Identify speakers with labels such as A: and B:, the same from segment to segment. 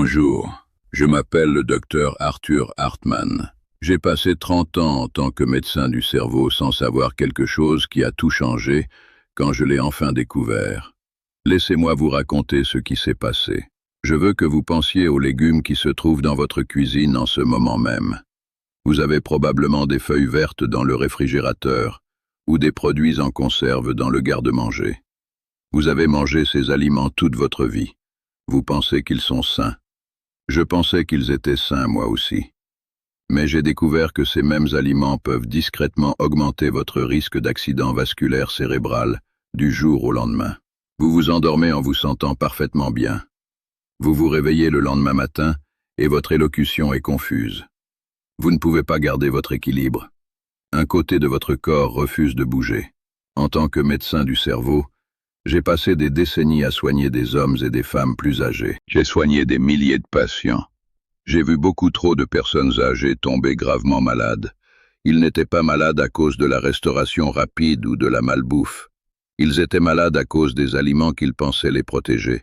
A: Bonjour, je m'appelle le docteur Arthur Hartmann. J'ai passé 30 ans en tant que médecin du cerveau sans savoir quelque chose qui a tout changé quand je l'ai enfin découvert. Laissez-moi vous raconter ce qui s'est passé. Je veux que vous pensiez aux légumes qui se trouvent dans votre cuisine en ce moment même. Vous avez probablement des feuilles vertes dans le réfrigérateur ou des produits en conserve dans le garde-manger. Vous avez mangé ces aliments toute votre vie. Vous pensez qu'ils sont sains. Je pensais qu'ils étaient sains moi aussi. Mais j'ai découvert que ces mêmes aliments peuvent discrètement augmenter votre risque d'accident vasculaire cérébral du jour au lendemain. Vous vous endormez en vous sentant parfaitement bien. Vous vous réveillez le lendemain matin et votre élocution est confuse. Vous ne pouvez pas garder votre équilibre. Un côté de votre corps refuse de bouger. En tant que médecin du cerveau, j'ai passé des décennies à soigner des hommes et des femmes plus âgés. J'ai soigné des milliers de patients. J'ai vu beaucoup trop de personnes âgées tomber gravement malades. Ils n'étaient pas malades à cause de la restauration rapide ou de la malbouffe. Ils étaient malades à cause des aliments qu'ils pensaient les protéger.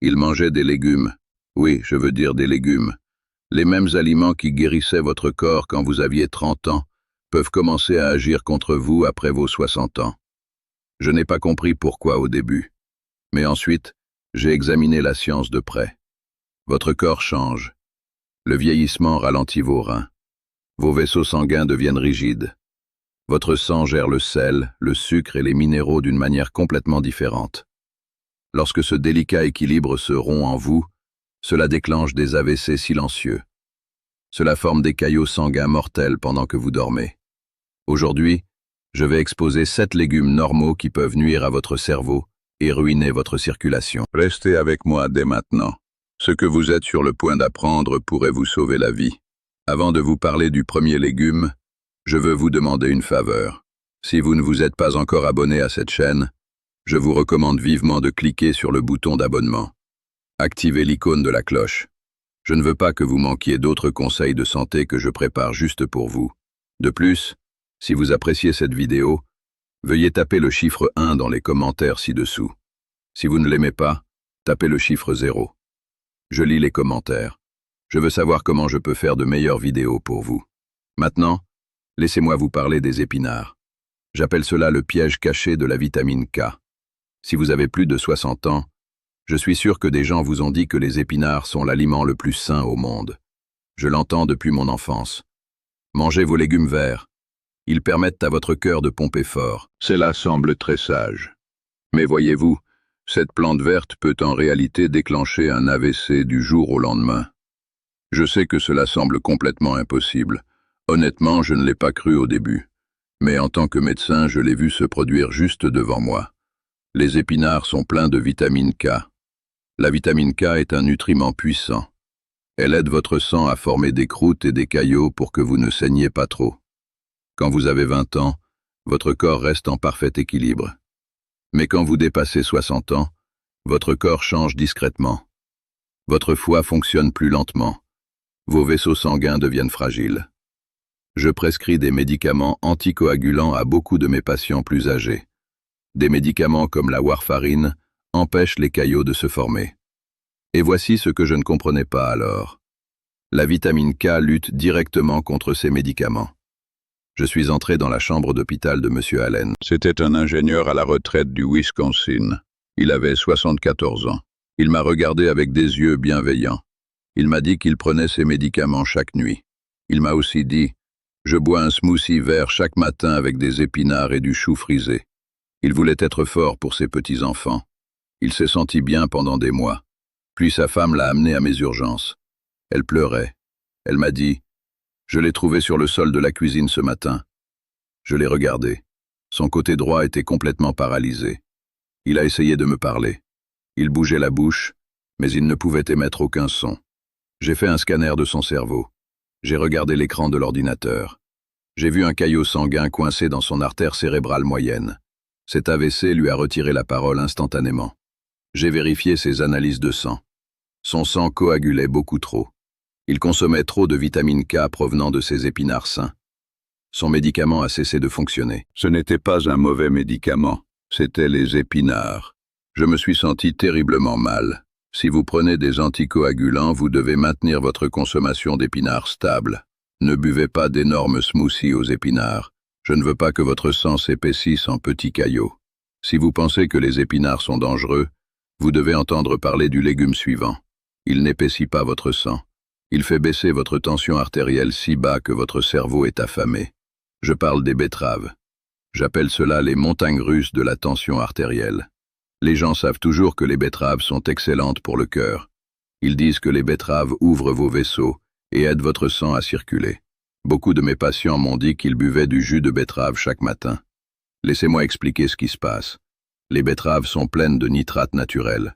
A: Ils mangeaient des légumes. Oui, je veux dire des légumes. Les mêmes aliments qui guérissaient votre corps quand vous aviez 30 ans peuvent commencer à agir contre vous après vos 60 ans. Je n'ai pas compris pourquoi au début. Mais ensuite, j'ai examiné la science de près. Votre corps change. Le vieillissement ralentit vos reins. Vos vaisseaux sanguins deviennent rigides. Votre sang gère le sel, le sucre et les minéraux d'une manière complètement différente. Lorsque ce délicat équilibre se rompt en vous, cela déclenche des AVC silencieux. Cela forme des caillots sanguins mortels pendant que vous dormez. Aujourd'hui, je vais exposer 7 légumes normaux qui peuvent nuire à votre cerveau et ruiner votre circulation. Restez avec moi dès maintenant. Ce que vous êtes sur le point d'apprendre pourrait vous sauver la vie. Avant de vous parler du premier légume, je veux vous demander une faveur. Si vous ne vous êtes pas encore abonné à cette chaîne, je vous recommande vivement de cliquer sur le bouton d'abonnement. Activez l'icône de la cloche. Je ne veux pas que vous manquiez d'autres conseils de santé que je prépare juste pour vous. De plus, si vous appréciez cette vidéo, veuillez taper le chiffre 1 dans les commentaires ci-dessous. Si vous ne l'aimez pas, tapez le chiffre 0. Je lis les commentaires. Je veux savoir comment je peux faire de meilleures vidéos pour vous. Maintenant, laissez-moi vous parler des épinards. J'appelle cela le piège caché de la vitamine K. Si vous avez plus de 60 ans, je suis sûr que des gens vous ont dit que les épinards sont l'aliment le plus sain au monde. Je l'entends depuis mon enfance. Mangez vos légumes verts. Ils permettent à votre cœur de pomper fort. Cela semble très sage. Mais voyez-vous, cette plante verte peut en réalité déclencher un AVC du jour au lendemain. Je sais que cela semble complètement impossible. Honnêtement, je ne l'ai pas cru au début. Mais en tant que médecin, je l'ai vu se produire juste devant moi. Les épinards sont pleins de vitamine K. La vitamine K est un nutriment puissant. Elle aide votre sang à former des croûtes et des caillots pour que vous ne saigniez pas trop. Quand vous avez 20 ans, votre corps reste en parfait équilibre. Mais quand vous dépassez 60 ans, votre corps change discrètement. Votre foie fonctionne plus lentement. Vos vaisseaux sanguins deviennent fragiles. Je prescris des médicaments anticoagulants à beaucoup de mes patients plus âgés. Des médicaments comme la warfarine empêchent les caillots de se former. Et voici ce que je ne comprenais pas alors. La vitamine K lutte directement contre ces médicaments. Je suis entré dans la chambre d'hôpital de M. Allen. C'était un ingénieur à la retraite du Wisconsin. Il avait 74 ans. Il m'a regardé avec des yeux bienveillants. Il m'a dit qu'il prenait ses médicaments chaque nuit. Il m'a aussi dit « Je bois un smoothie vert chaque matin avec des épinards et du chou frisé ». Il voulait être fort pour ses petits-enfants. Il s'est senti bien pendant des mois. Puis sa femme l'a amené à mes urgences. Elle pleurait. Elle m'a dit « Je l'ai trouvé sur le sol de la cuisine ce matin. » Je l'ai regardé. Son côté droit était complètement paralysé. Il a essayé de me parler. Il bougeait la bouche, mais il ne pouvait émettre aucun son. J'ai fait un scanner de son cerveau. J'ai regardé l'écran de l'ordinateur. J'ai vu un caillot sanguin coincé dans son artère cérébrale moyenne. Cet AVC lui a retiré la parole instantanément. J'ai vérifié ses analyses de sang. Son sang coagulait beaucoup trop. Il consommait trop de vitamine K provenant de ses épinards sains. Son médicament a cessé de fonctionner. Ce n'était pas un mauvais médicament, c'était les épinards. Je me suis senti terriblement mal. Si vous prenez des anticoagulants, vous devez maintenir votre consommation d'épinards stable. Ne buvez pas d'énormes smoothies aux épinards. Je ne veux pas que votre sang s'épaississe en petits caillots. Si vous pensez que les épinards sont dangereux, vous devez entendre parler du légume suivant. Il n'épaissit pas votre sang. Il fait baisser votre tension artérielle si bas que votre cerveau est affamé. Je parle des betteraves. J'appelle cela les montagnes russes de la tension artérielle. Les gens savent toujours que les betteraves sont excellentes pour le cœur. Ils disent que les betteraves ouvrent vos vaisseaux et aident votre sang à circuler. Beaucoup de mes patients m'ont dit qu'ils buvaient du jus de betterave chaque matin. Laissez-moi expliquer ce qui se passe. Les betteraves sont pleines de nitrates naturels.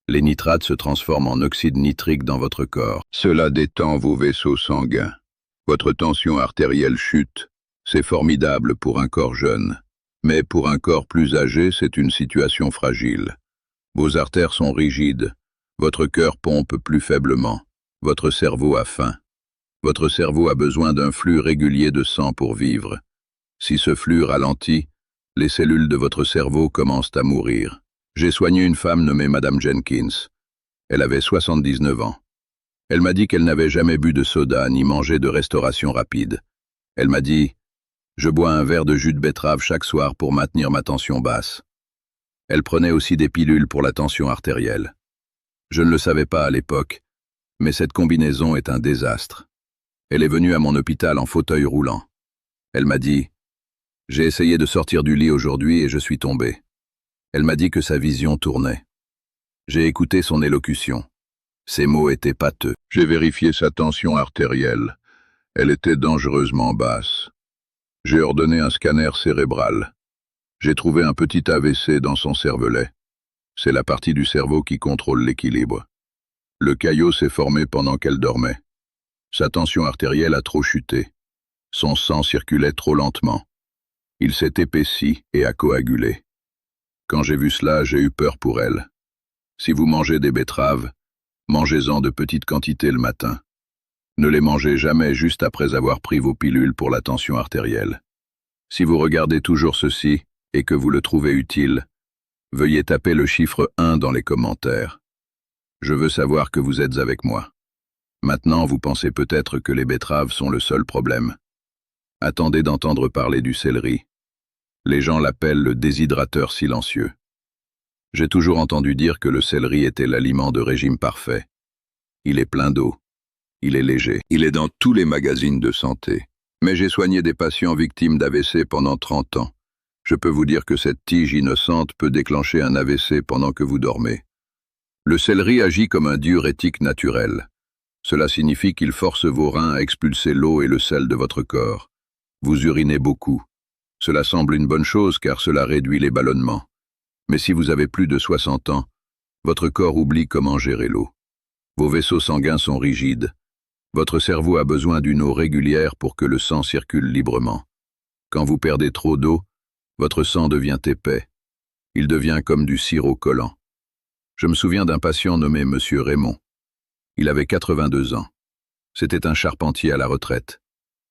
A: Les nitrates se transforment en oxyde nitrique dans votre corps. Cela détend vos vaisseaux sanguins. Votre tension artérielle chute. C'est formidable pour un corps jeune. Mais pour un corps plus âgé, c'est une situation fragile. Vos artères sont rigides. Votre cœur pompe plus faiblement. Votre cerveau a faim. Votre cerveau a besoin d'un flux régulier de sang pour vivre. Si ce flux ralentit, les cellules de votre cerveau commencent à mourir. J'ai soigné une femme nommée Madame Jenkins. Elle avait 79 ans. Elle m'a dit qu'elle n'avait jamais bu de soda ni mangé de restauration rapide. Elle m'a dit « Je bois un verre de jus de betterave chaque soir pour maintenir ma tension basse. » Elle prenait aussi des pilules pour la tension artérielle. Je ne le savais pas à l'époque, mais cette combinaison est un désastre. Elle est venue à mon hôpital en fauteuil roulant. Elle m'a dit « J'ai essayé de sortir du lit aujourd'hui et je suis tombé. » Elle m'a dit que sa vision tournait. J'ai écouté son élocution. Ses mots étaient pâteux. J'ai vérifié sa tension artérielle. Elle était dangereusement basse. J'ai ordonné un scanner cérébral. J'ai trouvé un petit AVC dans son cervelet. C'est la partie du cerveau qui contrôle l'équilibre. Le caillot s'est formé pendant qu'elle dormait. Sa tension artérielle a trop chuté. Son sang circulait trop lentement. Il s'est épaissi et a coagulé. Quand j'ai vu cela, j'ai eu peur pour elle. Si vous mangez des betteraves, mangez-en de petites quantités le matin. Ne les mangez jamais juste après avoir pris vos pilules pour la tension artérielle. Si vous regardez toujours ceci et que vous le trouvez utile, veuillez taper le chiffre 1 dans les commentaires. Je veux savoir que vous êtes avec moi. Maintenant, vous pensez peut-être que les betteraves sont le seul problème. Attendez d'entendre parler du céleri. Les gens l'appellent le déshydrateur silencieux. J'ai toujours entendu dire que le céleri était l'aliment de régime parfait. Il est plein d'eau. Il est léger. Il est dans tous les magazines de santé. Mais j'ai soigné des patients victimes d'AVC pendant 30 ans. Je peux vous dire que cette tige innocente peut déclencher un AVC pendant que vous dormez. Le céleri agit comme un diurétique naturel. Cela signifie qu'il force vos reins à expulser l'eau et le sel de votre corps. Vous urinez beaucoup. Cela semble une bonne chose car cela réduit les ballonnements. Mais si vous avez plus de 60 ans, votre corps oublie comment gérer l'eau. Vos vaisseaux sanguins sont rigides. Votre cerveau a besoin d'une eau régulière pour que le sang circule librement. Quand vous perdez trop d'eau, votre sang devient épais. Il devient comme du sirop collant. Je me souviens d'un patient nommé Monsieur Raymond. Il avait 82 ans. C'était un charpentier à la retraite.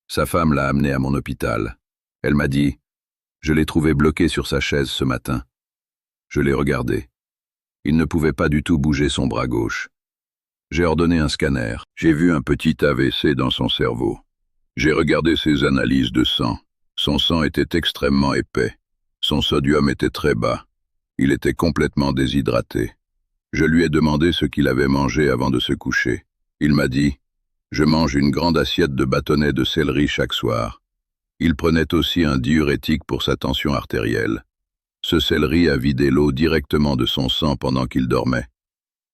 A: Sa femme l'a amené à mon hôpital. Elle m'a dit « Je l'ai trouvé bloqué sur sa chaise ce matin. » Je l'ai regardé. Il ne pouvait pas du tout bouger son bras gauche. J'ai ordonné un scanner. J'ai vu un petit AVC dans son cerveau. J'ai regardé ses analyses de sang. Son sang était extrêmement épais. Son sodium était très bas. Il était complètement déshydraté. Je lui ai demandé ce qu'il avait mangé avant de se coucher. Il m'a dit « Je mange une grande assiette de bâtonnets de céleri chaque soir. » Il prenait aussi un diurétique pour sa tension artérielle. Ce céleri a vidé l'eau directement de son sang pendant qu'il dormait.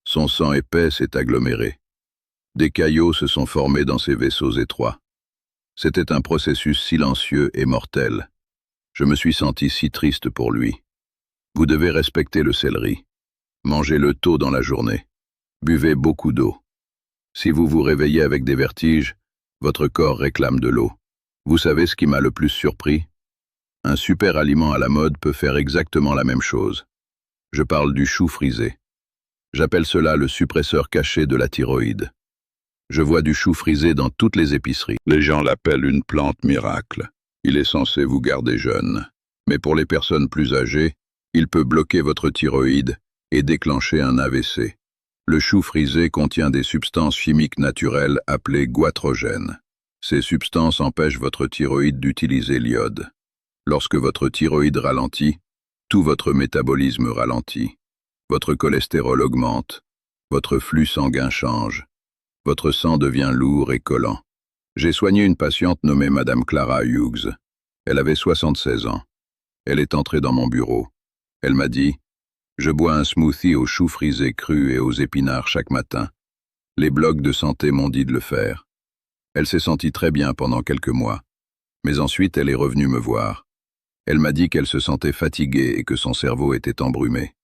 A: Son sang épais s'est aggloméré. Des caillots se sont formés dans ses vaisseaux étroits. C'était un processus silencieux et mortel. Je me suis senti si triste pour lui. Vous devez respecter le céleri. Mangez-le tôt dans la journée. Buvez beaucoup d'eau. Si vous vous réveillez avec des vertiges, votre corps réclame de l'eau. Vous savez ce qui m'a le plus surpris? Un super aliment à la mode peut faire exactement la même chose. Je parle du chou frisé. J'appelle cela le suppresseur caché de la thyroïde. Je vois du chou frisé dans toutes les épiceries. Les gens l'appellent une plante miracle. Il est censé vous garder jeune. Mais pour les personnes plus âgées, il peut bloquer votre thyroïde et déclencher un AVC. Le chou frisé contient des substances chimiques naturelles appelées goitrogènes. Ces substances empêchent votre thyroïde d'utiliser l'iode. Lorsque votre thyroïde ralentit, tout votre métabolisme ralentit. Votre cholestérol augmente, votre flux sanguin change, votre sang devient lourd et collant. J'ai soigné une patiente nommée Madame Clara Hughes. Elle avait 76 ans. Elle est entrée dans mon bureau. Elle m'a dit « Je bois un smoothie aux choux frisés crus et aux épinards chaque matin. Les blogs de santé m'ont dit de le faire. » Elle s'est sentie très bien pendant quelques mois. Mais ensuite, elle est revenue me voir. Elle m'a dit qu'elle se sentait fatiguée et que son cerveau était embrumé.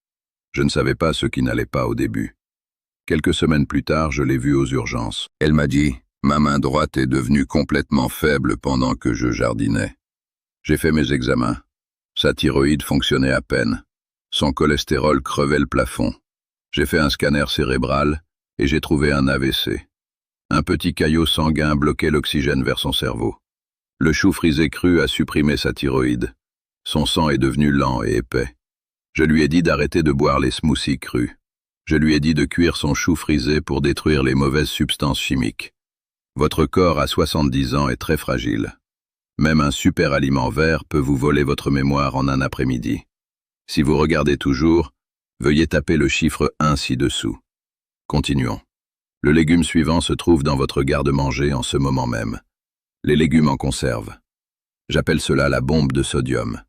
A: Je ne savais pas ce qui n'allait pas au début. Quelques semaines plus tard, je l'ai vue aux urgences. Elle m'a dit « Ma main droite est devenue complètement faible pendant que je jardinais. » J'ai fait mes examens. Sa thyroïde fonctionnait à peine. Son cholestérol crevait le plafond. J'ai fait un scanner cérébral et j'ai trouvé un AVC. Un petit caillot sanguin bloquait l'oxygène vers son cerveau. Le chou frisé cru a supprimé sa thyroïde. Son sang est devenu lent et épais. Je lui ai dit d'arrêter de boire les smoothies crus. Je lui ai dit de cuire son chou frisé pour détruire les mauvaises substances chimiques. Votre corps à 70 ans est très fragile. Même un super aliment vert peut vous voler votre mémoire en un après-midi. Si vous regardez toujours, veuillez taper le chiffre 1 ci-dessous. Continuons. Le légume suivant se trouve dans votre garde-manger en ce moment même. Les légumes en conserve. J'appelle cela la bombe de sodium.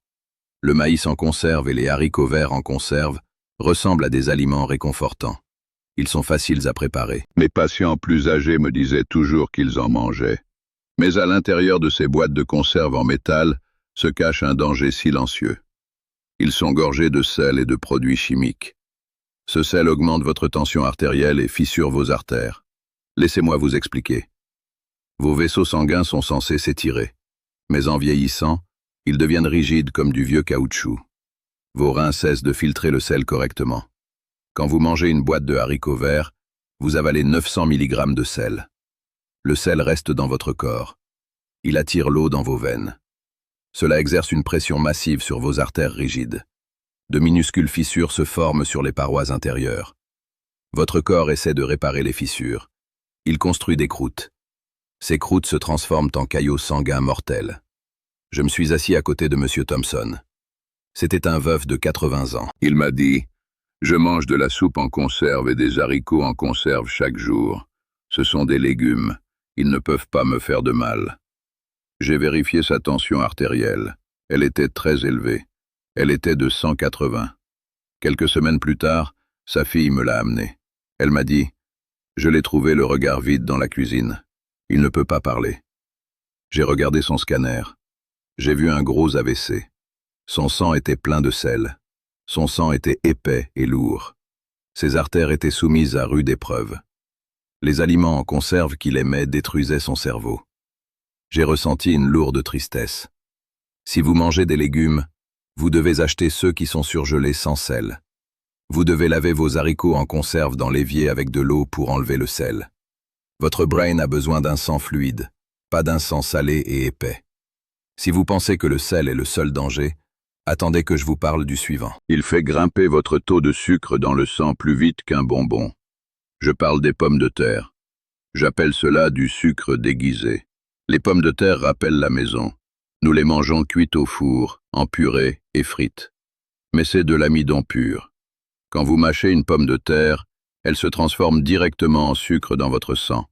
A: Le maïs en conserve et les haricots verts en conserve ressemblent à des aliments réconfortants. Ils sont faciles à préparer. Mes patients plus âgés me disaient toujours qu'ils en mangeaient. Mais à l'intérieur de ces boîtes de conserve en métal se cache un danger silencieux. Ils sont gorgés de sel et de produits chimiques. Ce sel augmente votre tension artérielle et fissure vos artères. Laissez-moi vous expliquer. Vos vaisseaux sanguins sont censés s'étirer, mais en vieillissant, ils deviennent rigides comme du vieux caoutchouc. Vos reins cessent de filtrer le sel correctement. Quand vous mangez une boîte de haricots verts, vous avalez 900 mg de sel. Le sel reste dans votre corps. Il attire l'eau dans vos veines. Cela exerce une pression massive sur vos artères rigides. De minuscules fissures se forment sur les parois intérieures. Votre corps essaie de réparer les fissures. Il construit des croûtes. Ces croûtes se transforment en caillots sanguins mortels. Je me suis assis à côté de M. Thompson. C'était un veuf de 80 ans. Il m'a dit « Je mange de la soupe en conserve et des haricots en conserve chaque jour. Ce sont des légumes. Ils ne peuvent pas me faire de mal. » J'ai vérifié sa tension artérielle. Elle était très élevée. Elle était de 180. Quelques semaines plus tard, sa fille me l'a amené. Elle m'a dit « Je l'ai trouvé le regard vide dans la cuisine. Il ne peut pas parler. » J'ai regardé son scanner. J'ai vu un gros AVC. Son sang était plein de sel. Son sang était épais et lourd. Ses artères étaient soumises à rude épreuve. Les aliments en conserve qu'il aimait détruisaient son cerveau. J'ai ressenti une lourde tristesse. Si vous mangez des légumes, vous devez acheter ceux qui sont surgelés sans sel. Vous devez laver vos haricots en conserve dans l'évier avec de l'eau pour enlever le sel. Votre brain a besoin d'un sang fluide, pas d'un sang salé et épais. Si vous pensez que le sel est le seul danger, attendez que je vous parle du suivant. Il fait grimper votre taux de sucre dans le sang plus vite qu'un bonbon. Je parle des pommes de terre. J'appelle cela du sucre déguisé. Les pommes de terre rappellent la maison. Nous les mangeons cuites au four, en purée et frites. Mais c'est de l'amidon pur. Quand vous mâchez une pomme de terre, elle se transforme directement en sucre dans votre sang.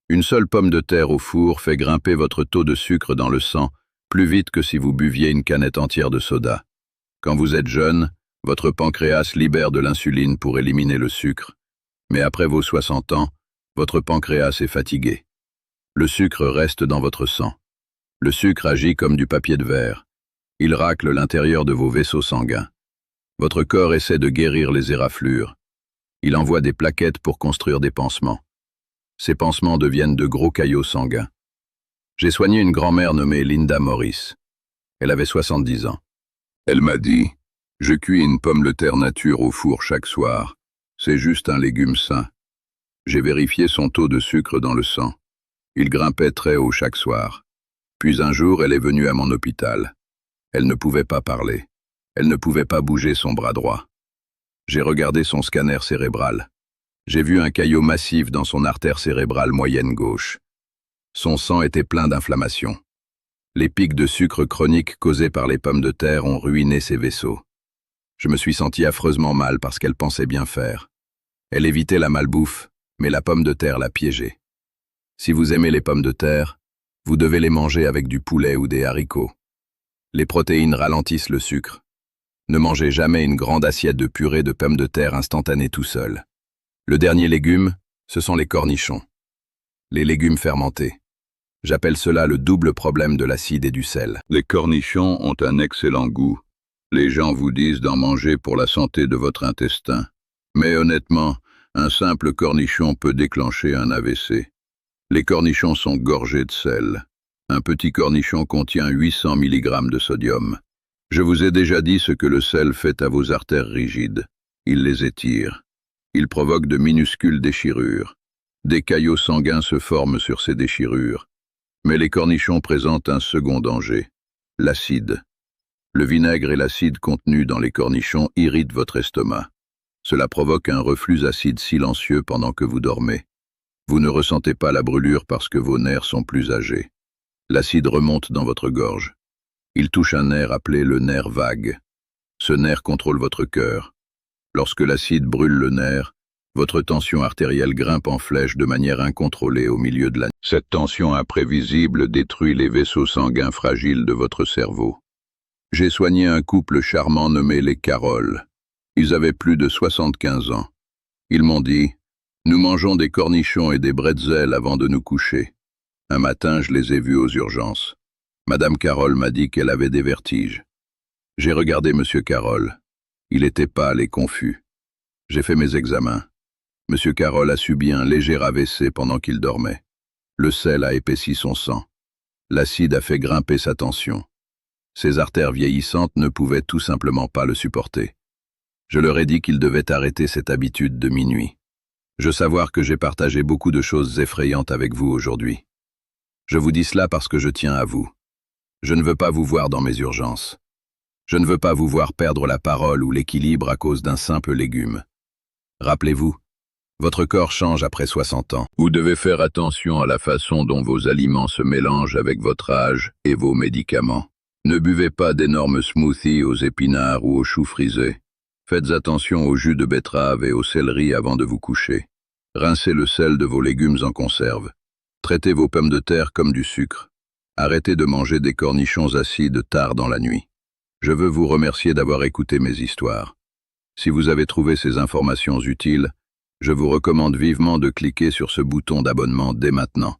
A: Une seule pomme de terre au four fait grimper votre taux de sucre dans le sang plus vite que si vous buviez une canette entière de soda. Quand vous êtes jeune, votre pancréas libère de l'insuline pour éliminer le sucre. Mais après vos 60 ans, votre pancréas est fatigué. Le sucre reste dans votre sang. Le sucre agit comme du papier de verre. Il racle l'intérieur de vos vaisseaux sanguins. Votre corps essaie de guérir les éraflures. Il envoie des plaquettes pour construire des pansements. Ces pansements deviennent de gros caillots sanguins. J'ai soigné une grand-mère nommée Linda Morris. Elle avait 70 ans. Elle m'a dit « Je cuis une pomme de terre nature au four chaque soir. C'est juste un légume sain. » J'ai vérifié son taux de sucre dans le sang. Il grimpait très haut chaque soir. Puis un jour, elle est venue à mon hôpital. Elle ne pouvait pas parler. Elle ne pouvait pas bouger son bras droit. J'ai regardé son scanner cérébral. J'ai vu un caillot massif dans son artère cérébrale moyenne gauche. Son sang était plein d'inflammation. Les pics de sucre chroniques causés par les pommes de terre ont ruiné ses vaisseaux. Je me suis senti affreusement mal parce qu'elle pensait bien faire. Elle évitait la malbouffe, mais la pomme de terre l'a piégée. Si vous aimez les pommes de terre, vous devez les manger avec du poulet ou des haricots. Les protéines ralentissent le sucre. Ne mangez jamais une grande assiette de purée de pommes de terre instantanée tout seul. Le dernier légume, ce sont les cornichons. Les légumes fermentés. J'appelle cela le double problème de l'acide et du sel. Les cornichons ont un excellent goût. Les gens vous disent d'en manger pour la santé de votre intestin. Mais honnêtement, un simple cornichon peut déclencher un AVC. Les cornichons sont gorgés de sel. Un petit cornichon contient 800 mg de sodium. Je vous ai déjà dit ce que le sel fait à vos artères rigides. Il les étire. Il provoque de minuscules déchirures. Des caillots sanguins se forment sur ces déchirures. Mais les cornichons présentent un second danger, l'acide. Le vinaigre et l'acide contenus dans les cornichons irritent votre estomac. Cela provoque un reflux acide silencieux pendant que vous dormez. Vous ne ressentez pas la brûlure parce que vos nerfs sont plus âgés. L'acide remonte dans votre gorge. Il touche un nerf appelé le nerf vague. Ce nerf contrôle votre cœur. Lorsque l'acide brûle le nerf, votre tension artérielle grimpe en flèche de manière incontrôlée au milieu de la nuit. Cette tension imprévisible détruit les vaisseaux sanguins fragiles de votre cerveau. J'ai soigné un couple charmant nommé les Carroll. Ils avaient plus de 75 ans. Ils m'ont dit « Nous mangeons des cornichons et des bretzels avant de nous coucher. » Un matin, je les ai vus aux urgences. Madame Carroll m'a dit qu'elle avait des vertiges. J'ai regardé Monsieur Carroll. Il était pâle et confus. J'ai fait mes examens. Monsieur Carroll a subi un léger AVC pendant qu'il dormait. Le sel a épaissi son sang. L'acide a fait grimper sa tension. Ses artères vieillissantes ne pouvaient tout simplement pas le supporter. Je leur ai dit qu'ils devaient arrêter cette habitude de minuit. Je savoir que j'ai partagé beaucoup de choses effrayantes avec vous aujourd'hui. Je vous dis cela parce que je tiens à vous. Je ne veux pas vous voir dans mes urgences. Je ne veux pas vous voir perdre la parole ou l'équilibre à cause d'un simple légume. Rappelez-vous, votre corps change après 60 ans. Vous devez faire attention à la façon dont vos aliments se mélangent avec votre âge et vos médicaments. Ne buvez pas d'énormes smoothies aux épinards ou aux choux frisés. Faites attention au jus de betterave et au céleri avant de vous coucher. Rincez le sel de vos légumes en conserve. Traitez vos pommes de terre comme du sucre. Arrêtez de manger des cornichons acides tard dans la nuit. Je veux vous remercier d'avoir écouté mes histoires. Si vous avez trouvé ces informations utiles, je vous recommande vivement de cliquer sur ce bouton d'abonnement dès maintenant.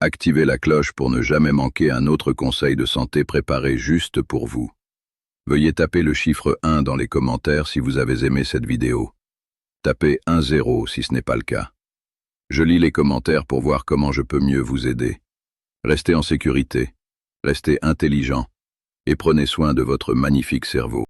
A: Activez la cloche pour ne jamais manquer un autre conseil de santé préparé juste pour vous. Veuillez taper le chiffre 1 dans les commentaires si vous avez aimé cette vidéo. Tapez 10 si ce n'est pas le cas. Je lis les commentaires pour voir comment je peux mieux vous aider. Restez en sécurité, restez intelligent et prenez soin de votre magnifique cerveau.